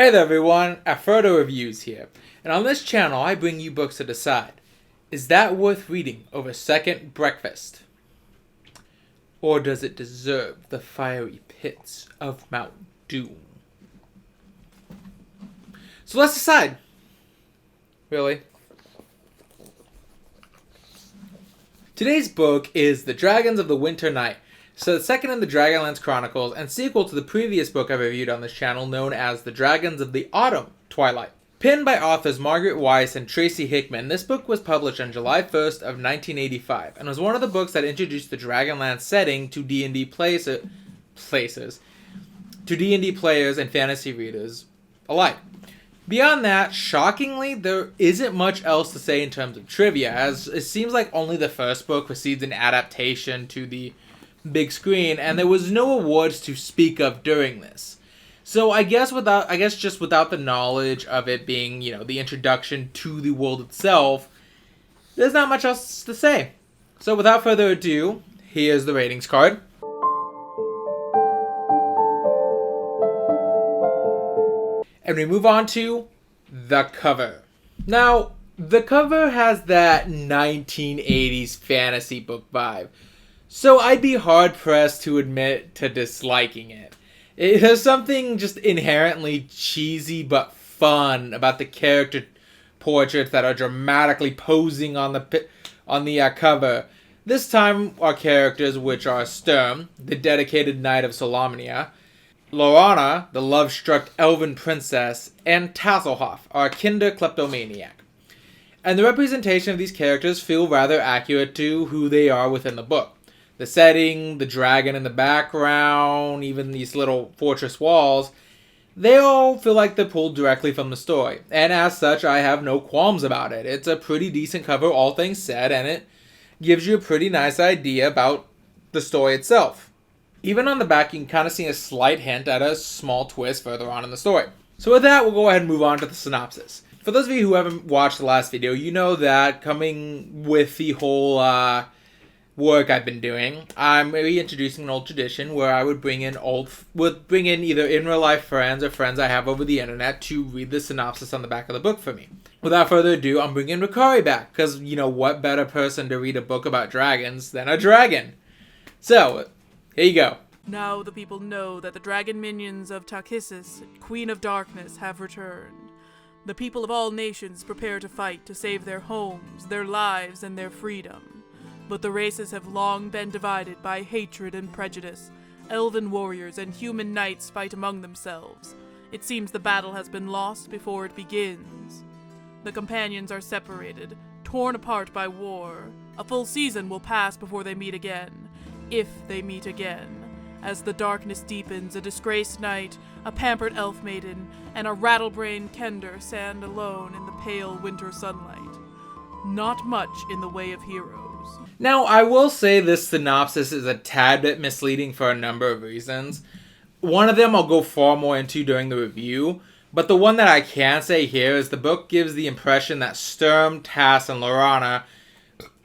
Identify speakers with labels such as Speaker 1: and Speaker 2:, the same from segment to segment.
Speaker 1: Hey there everyone, Afrodo Reviews here, and on this channel I bring you books to decide. Is that worth reading over second breakfast? Or does it deserve the fiery pits of Mount Doom? So let's decide. Really? Today's book is The Dragons of the Winter Night. So the second in the Dragonlance Chronicles and sequel to the previous book I reviewed on this channel known as The Dragons of the Autumn Twilight. Penned by authors Margaret Weiss and Tracy Hickman, this book was published on July 1st of 1985 and was one of the books that introduced the Dragonlance setting to D&D players and fantasy readers alike. Beyond that, shockingly, there isn't much else to say in terms of trivia, as it seems like only the first book received an adaptation to the big screen, and there was no awards to speak of during this. So I guess just without the knowledge of it being, the introduction to the world itself, there's not much else to say. So without further ado, here's the ratings card. And we move on to the cover. Now, the cover has that 1980s fantasy book vibe, so I'd be hard-pressed to admit to disliking it. There's something just inherently cheesy but fun about the character portraits that are dramatically posing on the cover. This time, our characters, which are Sturm, the dedicated knight of Solomnia, Lorana, the love-struck elven princess, and Tasselhoff, our kinder kleptomaniac. And the representation of these characters feel rather accurate to who they are within the book. The setting, the dragon in the background, even these little fortress walls, they all feel like they're pulled directly from the story. And as such, I have no qualms about it. It's a pretty decent cover, all things said, and it gives you a pretty nice idea about the story itself. Even on the back, you can kind of see a slight hint at a small twist further on in the story. So with that, we'll go ahead and move on to the synopsis. For those of you who haven't watched the last video, you know that coming with the whole work I've been doing, I'm reintroducing an old tradition where I would bring in either in real life friends or friends I have over the internet to read the synopsis on the back of the book for me. Without further ado, I'm bringing Rikari back, because what better person to read a book about dragons than a dragon? So, here you go.
Speaker 2: Now the people know that the dragon minions of Takhisis, Queen of Darkness, have returned. The people of all nations prepare to fight to save their homes, their lives, and their freedom. But the races have long been divided by hatred and prejudice. Elven warriors and human knights fight among themselves. It seems the battle has been lost before it begins. The companions are separated, torn apart by war. A full season will pass before they meet again, if they meet again. As the darkness deepens, a disgraced knight, a pampered elf maiden, and a rattlebrained kender stand alone in the pale winter sunlight. Not much in the way of heroes.
Speaker 1: Now, I will say this synopsis is a tad bit misleading for a number of reasons. One of them I'll go far more into during the review, but the one that I can say here is the book gives the impression that Sturm, Tass, and Lorana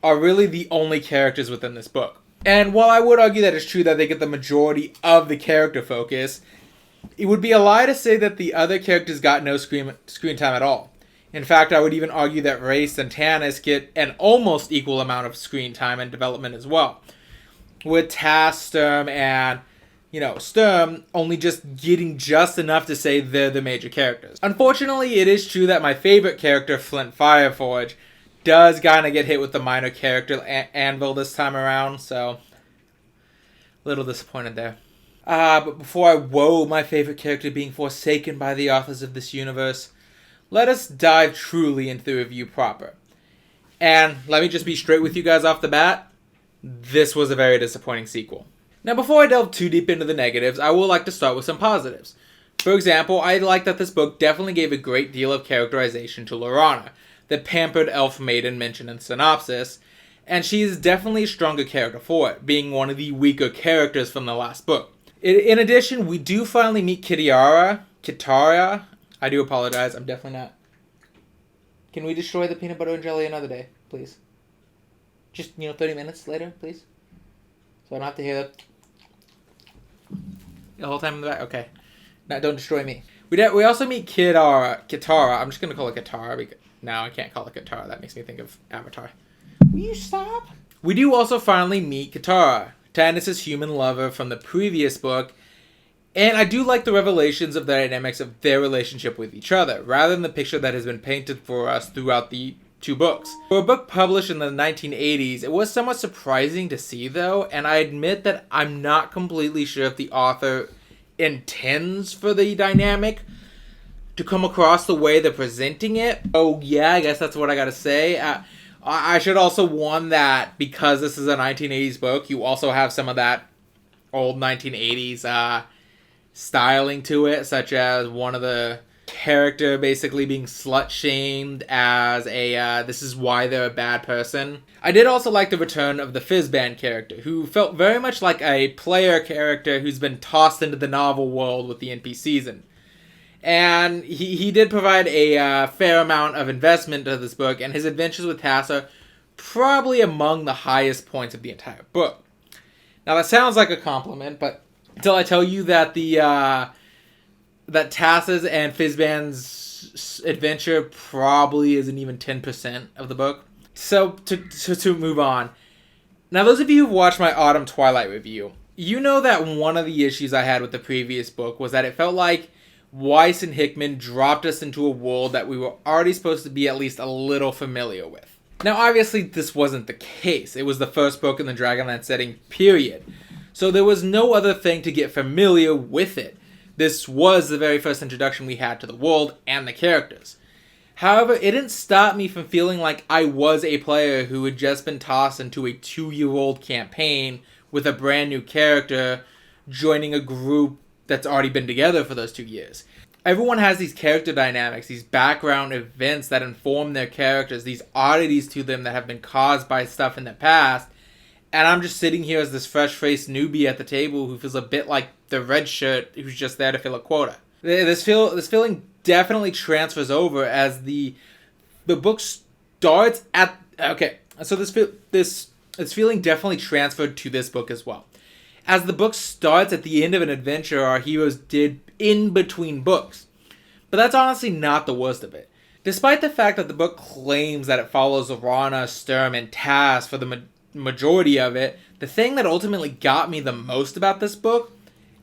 Speaker 1: are really the only characters within this book. And while I would argue that it's true that they get the majority of the character focus, it would be a lie to say that the other characters got no screen time at all. In fact, I would even argue that Race and Tanis get an almost equal amount of screen time and development as well. With Tass, Sturm, and, Sturm only just getting just enough to say they're the major characters. Unfortunately, it is true that my favorite character, Flint Fireforge, does kind of get hit with the minor character anvil this time around, so a little disappointed there. But before I woe my favorite character being forsaken by the authors of this universe, let us dive truly into the review proper. And let me just be straight with you guys off the bat, this was a very disappointing sequel. Now before I delve too deep into the negatives, I would like to start with some positives. For example, I like that this book definitely gave a great deal of characterization to Lorana, the pampered elf maiden mentioned in the synopsis, and she is definitely a stronger character for it, being one of the weaker characters from the last book. In addition, we do finally meet Kitaria. I do apologize, I'm definitely not. Can we destroy the peanut butter and jelly another day, please? Just, 30 minutes later, please? So I don't have to hear that the whole time in the back? Okay. Now, don't destroy me. We also meet Kitara. I'm just going to call it Kitara because now I can't call it Kitara. That makes me think of Avatar. Will you stop? We do also finally meet Kitara, Tannis' human lover from the previous book, and I do like the revelations of the dynamics of their relationship with each other, rather than the picture that has been painted for us throughout the 2 books. For a book published in the 1980s, it was somewhat surprising to see though, and I admit that I'm not completely sure if the author intends for the dynamic to come across the way they're presenting it. Oh yeah, I guess that's what I gotta say. I should also warn that because this is a 1980s book, you also have some of that old 1980s styling to it, such as one of the character basically being slut-shamed as a, this is why they're a bad person. I did also like the return of the Fizzband character, who felt very much like a player character who's been tossed into the novel world with the NPCs. And he did provide a fair amount of investment to this book, and his adventures with Tass are probably among the highest points of the entire book. Now that sounds like a compliment, but until I tell you that that Tass's and Fizzband's adventure probably isn't even 10% of the book. So to move on. Now those of you who've watched my Autumn Twilight review, you know that one of the issues I had with the previous book was that it felt like Weiss and Hickman dropped us into a world that we were already supposed to be at least a little familiar with. Now obviously this wasn't the case. It was the first book in the Dragonlance setting, period. So there was no other thing to get familiar with it. This was the very first introduction we had to the world and the characters. However, it didn't stop me from feeling like I was a player who had just been tossed into a 2-year-old campaign with a brand new character joining a group that's already been together for those 2 years. Everyone has these character dynamics, these background events that inform their characters, these oddities to them that have been caused by stuff in the past. And I'm just sitting here as this fresh-faced newbie at the table who feels a bit like the red shirt who's just there to fill a quota. This feeling definitely transfers over as the book starts at... Okay, so this feeling definitely transferred to this book as well. As the book starts at the end of an adventure our heroes did in between books. But that's honestly not the worst of it. Despite the fact that the book claims that it follows Lorana, Sturm, and Tass for the majority of it, the thing that ultimately got me the most about this book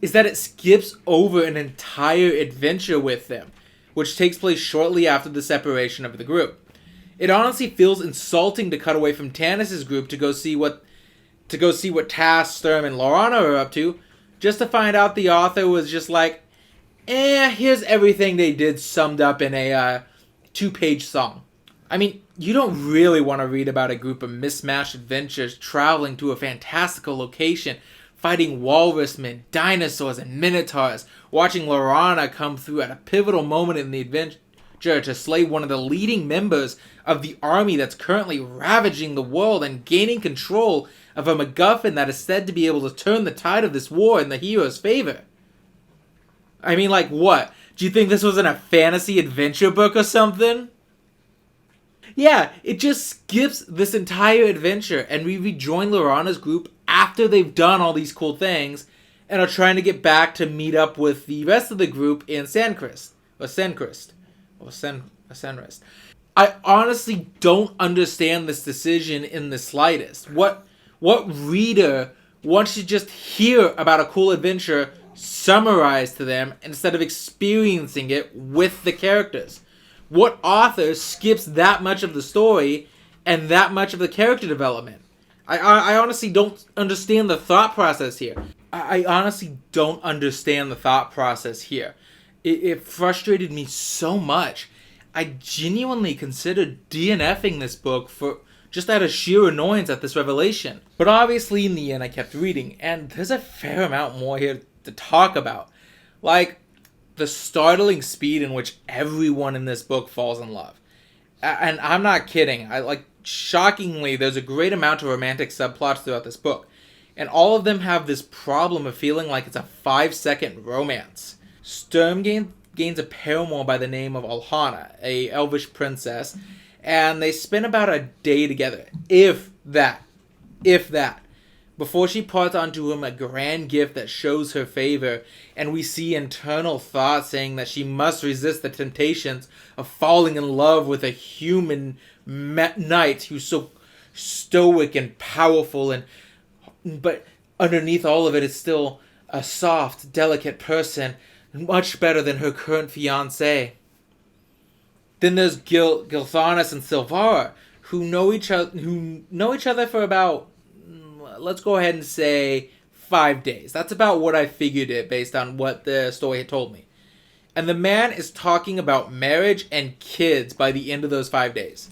Speaker 1: is that it skips over an entire adventure with them, which takes place shortly after the separation of the group. It honestly feels insulting to cut away from Tannis' group to go see what Tass, Sturm, and Lorana are up to, just to find out the author was just like, here's everything they did summed up in a 2-page song. I mean, you don't really want to read about a group of mismatched adventurers traveling to a fantastical location, fighting walrusmen, dinosaurs, and minotaurs, watching Lorana come through at a pivotal moment in the adventure to slay one of the leading members of the army that's currently ravaging the world and gaining control of a MacGuffin that is said to be able to turn the tide of this war in the hero's favor. I mean, like what? Do you think this wasn't a fantasy adventure book or something? Yeah, it just skips this entire adventure, and we rejoin Lorana's group after they've done all these cool things, and are trying to get back to meet up with the rest of the group in Senrist. I honestly don't understand this decision in the slightest. What reader wants to just hear about a cool adventure summarized to them instead of experiencing it with the characters? What author skips that much of the story and that much of the character development? I honestly don't understand the thought process here. It frustrated me so much. I genuinely considered DNFing this book for just out of sheer annoyance at this revelation. But obviously in the end I kept reading, and there's a fair amount more here to talk about. Like, the startling speed in which everyone in this book falls in love. And I'm not kidding. Shockingly, there's a great amount of romantic subplots throughout this book. And all of them have this problem of feeling like it's a 5-second romance. Sturm gains a paramour by the name of Alhana, a elvish princess, and they spend about a day together, if that. before she parts onto him a grand gift that shows her favor, and we see internal thoughts saying that she must resist the temptations of falling in love with a human knight who's so stoic and powerful, but underneath all of it is still a soft, delicate person, much better than her current fiancé. Then there's Gilthanas and Silvara, who know each other for about, let's go ahead and say, 5 days. That's about what I figured it based on what the story had told me. And the man is talking about marriage and kids by the end of those 5 days.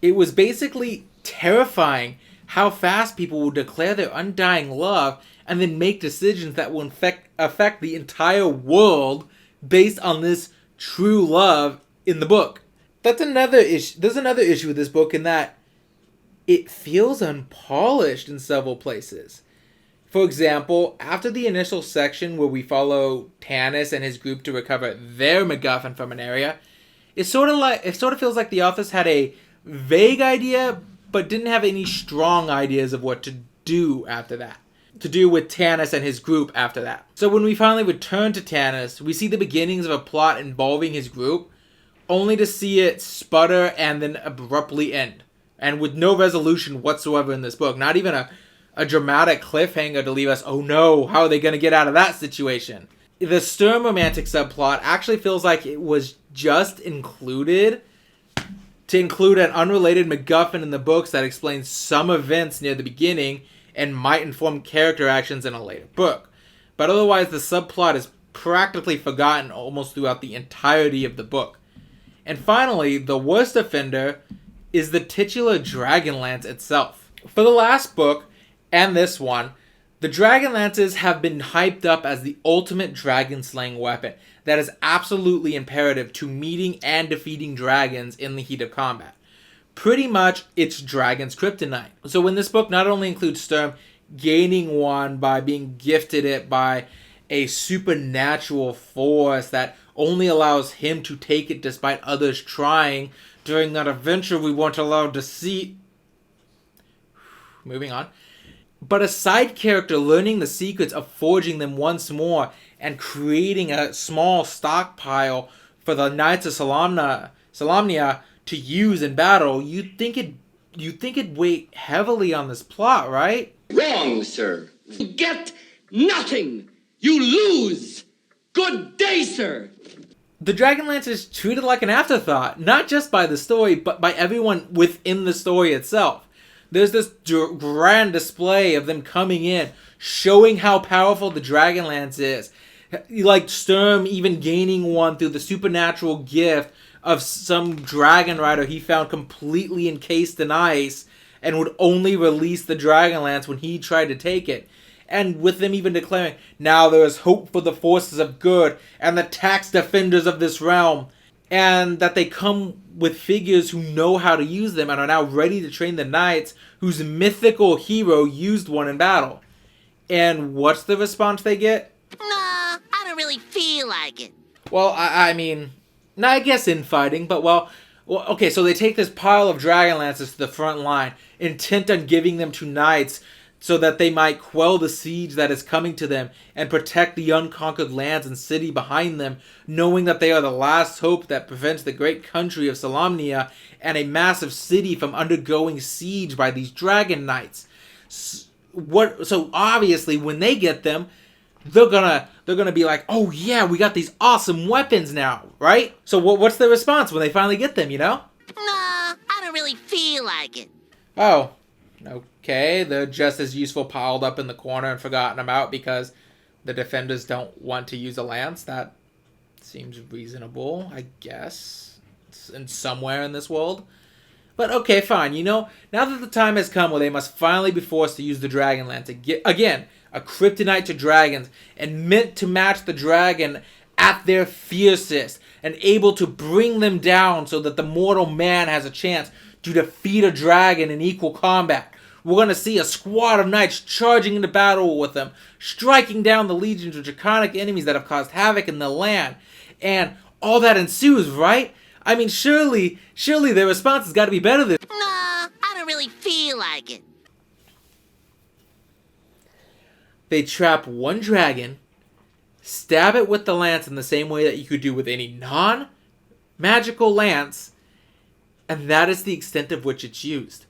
Speaker 1: It was basically terrifying how fast people will declare their undying love and then make decisions that will affect the entire world based on this true love in the book. That's another issue. There's another issue with this book in that it feels unpolished in several places. For example, after the initial section where we follow Tanis and his group to recover their MacGuffin from an area, it sort of feels like the authors had a vague idea but didn't have any strong ideas of what to do after that. To do with Tanis and his group after that. So when we finally return to Tanis, we see the beginnings of a plot involving his group, only to see it sputter and then abruptly end. And with no resolution whatsoever in this book. Not even a dramatic cliffhanger to leave us, oh no, how are they going to get out of that situation? The stern romantic subplot actually feels like it was just included to include an unrelated MacGuffin in the books that explains some events near the beginning and might inform character actions in a later book. But otherwise, the subplot is practically forgotten almost throughout the entirety of the book. And finally, the worst offender is the titular Dragonlance itself. For the last book, and this one, the Dragonlances have been hyped up as the ultimate dragon-slaying weapon that is absolutely imperative to meeting and defeating dragons in the heat of combat. Pretty much, it's Dragon's kryptonite. So when this book not only includes Sturm gaining one by being gifted it by a supernatural force that only allows him to take it despite others trying, during that adventure we weren't allowed to see. Moving on. But a side character learning the secrets of forging them once more and creating a small stockpile for the Knights of Solamnia to use in battle, you'd think it'd weigh heavily on this plot, right?
Speaker 3: Wrong, sir. You get nothing. You lose. Good day, sir.
Speaker 1: The Dragonlance is treated like an afterthought, not just by the story, but by everyone within the story itself. There's this grand display of them coming in, showing how powerful the Dragonlance is. Like Sturm even gaining one through the supernatural gift of some dragon rider he found completely encased in ice and would only release the Dragonlance when he tried to take it. And with them even declaring, now there is hope for the forces of good and the tax defenders of this realm. And that they come with figures who know how to use them and are now ready to train the knights whose mythical hero used one in battle. And what's the response they get?
Speaker 4: Nah, I don't really feel like it.
Speaker 1: Well, I mean, I guess infighting, but well, okay, so they take this pile of Dragonlances to the front line, intent on giving them to knights so that they might quell the siege that is coming to them and protect the unconquered lands and city behind them, knowing that they are the last hope that prevents the great country of Solamnia and a massive city from undergoing siege by these dragon knights. So obviously, when they get them, they're gonna be like, oh yeah, we got these awesome weapons now, right? So what's the response when they finally get them, you know?
Speaker 4: Nah, I don't really feel like it.
Speaker 1: Oh, okay, they're just as useful piled up in the corner and forgotten about because the defenders don't want to use a lance. That seems reasonable, I guess, in somewhere in this world. But okay, fine, you know, now that the time has come where they must finally be forced to use the Dragonlance again, a kryptonite to dragons, and meant to match the dragon at their fiercest, and able to bring them down so that the mortal man has a chance to defeat a dragon in equal combat. We're going to see a squad of knights charging into battle with them, striking down the legions of draconic enemies that have caused havoc in the land. And all that ensues, right? I mean, surely their response has got to be better than...
Speaker 4: Nah, I don't really feel like it.
Speaker 1: They trap one dragon, stab it with the lance in the same way that you could do with any non-magical lance, and that is the extent of which it's used.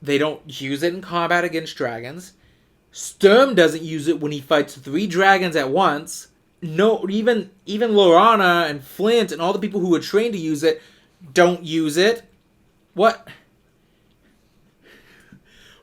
Speaker 1: They don't use it in combat against dragons. Sturm doesn't use it when he fights 3 dragons at once. No, even Lorana and Flint and all the people who were trained to use it don't use it. What?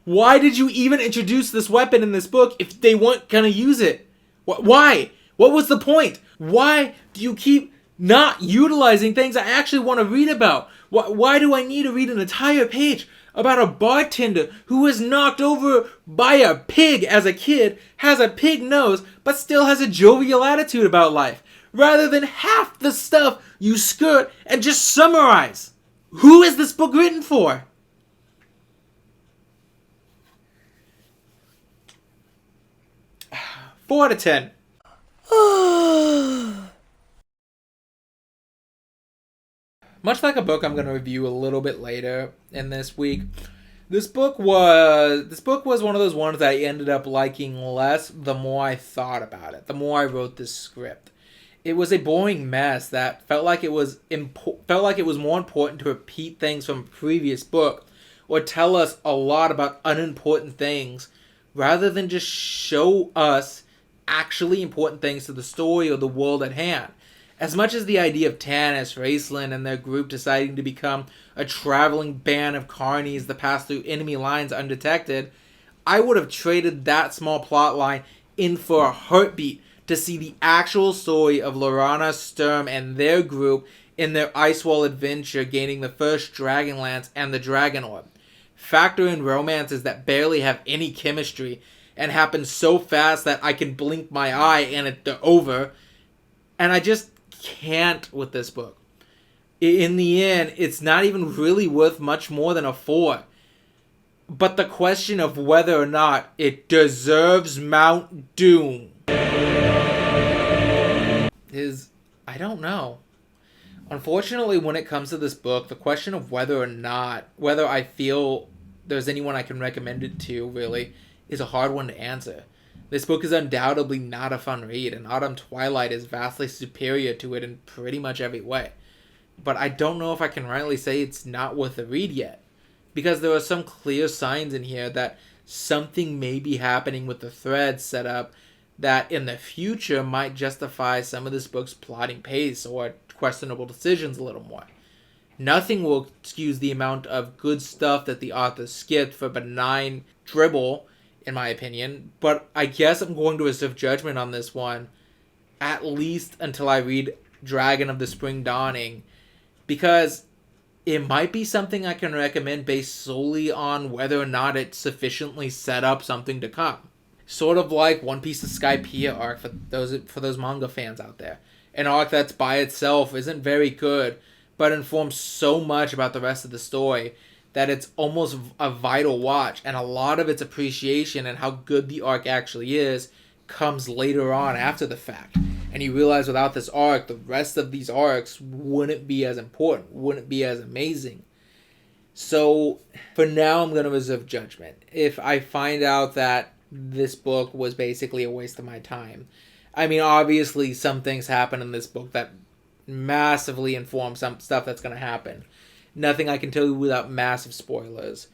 Speaker 1: Why did you even introduce this weapon in this book if they weren't gonna use it? Why? What was the point? Why do you keep not utilizing things I actually want to read about? Why do I need to read an entire page about a bartender who was knocked over by a pig as a kid, has a pig nose, but still has a jovial attitude about life, rather than half the stuff you skirt and just summarize? Who is this book written for? Four out of 10. Much like a book I'm going to review a little bit later in this week, this book was one of those ones that I ended up liking less the more I thought about it, the more I wrote this script. It was a boring mess that felt like it was more important to repeat things from a previous book or tell us a lot about unimportant things rather than just show us actually important things to the story or the world at hand. As much as the idea of Tanis, Raceland, and their group deciding to become a traveling band of carnies that pass through enemy lines undetected, I would have traded that small plot line in for a heartbeat to see the actual story of Lorana, Sturm, and their group in their Icewall adventure gaining the first Dragonlance and the Dragon Orb. Factor in romances that barely have any chemistry and happen so fast that I can blink my eye and they're over. And I just can't with this book. In the end, it's not even really worth much more than a 4. But the question of whether or not it deserves Mount Doom is, I don't know. Unfortunately, when it comes to this book, the question of whether I feel there's anyone I can recommend it to, really, is a hard one to answer. This book is undoubtedly not a fun read, and Autumn Twilight is vastly superior to it in pretty much every way. But I don't know if I can rightly say it's not worth a read yet, because there are some clear signs in here that something may be happening with the threads set up that in the future might justify some of this book's plotting pace or questionable decisions a little more. Nothing will excuse the amount of good stuff that the author skipped for benign dribble, in my opinion, but I guess I'm going to reserve judgment on this one, at least until I read Dragon of the Spring Dawning, because it might be something I can recommend based solely on whether or not it sufficiently set up something to come. Sort of like One Piece's Skypiea arc for those manga fans out there. An arc that's by itself isn't very good, but informs so much about the rest of the story that it's almost a vital watch, and a lot of its appreciation and how good the arc actually is comes later on after the fact. And you realize without this arc, the rest of these arcs wouldn't be as important, wouldn't be as amazing. So, for now, I'm going to reserve judgment. If I find out that this book was basically a waste of my time. I mean, obviously, some things happen in this book that massively inform some stuff that's going to happen. Nothing I can tell you without massive spoilers.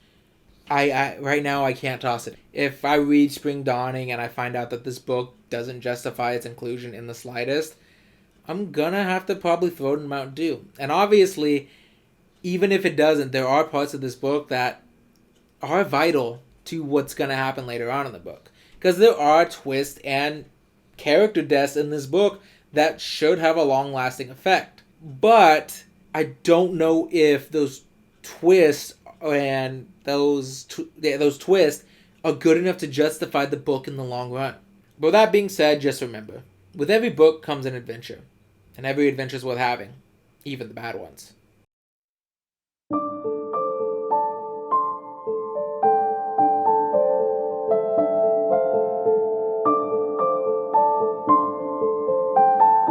Speaker 1: I right now I can't toss it. If I read Spring Dawning and I find out that this book doesn't justify its inclusion in the slightest, I'm gonna have to probably throw it in Mount Doom. And obviously, even if it doesn't, there are parts of this book that are vital to what's gonna happen later on in the book. Because there are twists and character deaths in this book that should have a long-lasting effect. But I don't know if those twists and those twists are good enough to justify the book in the long run. But with that being said, just remember, with every book comes an adventure, and every adventure is worth having, even the bad ones.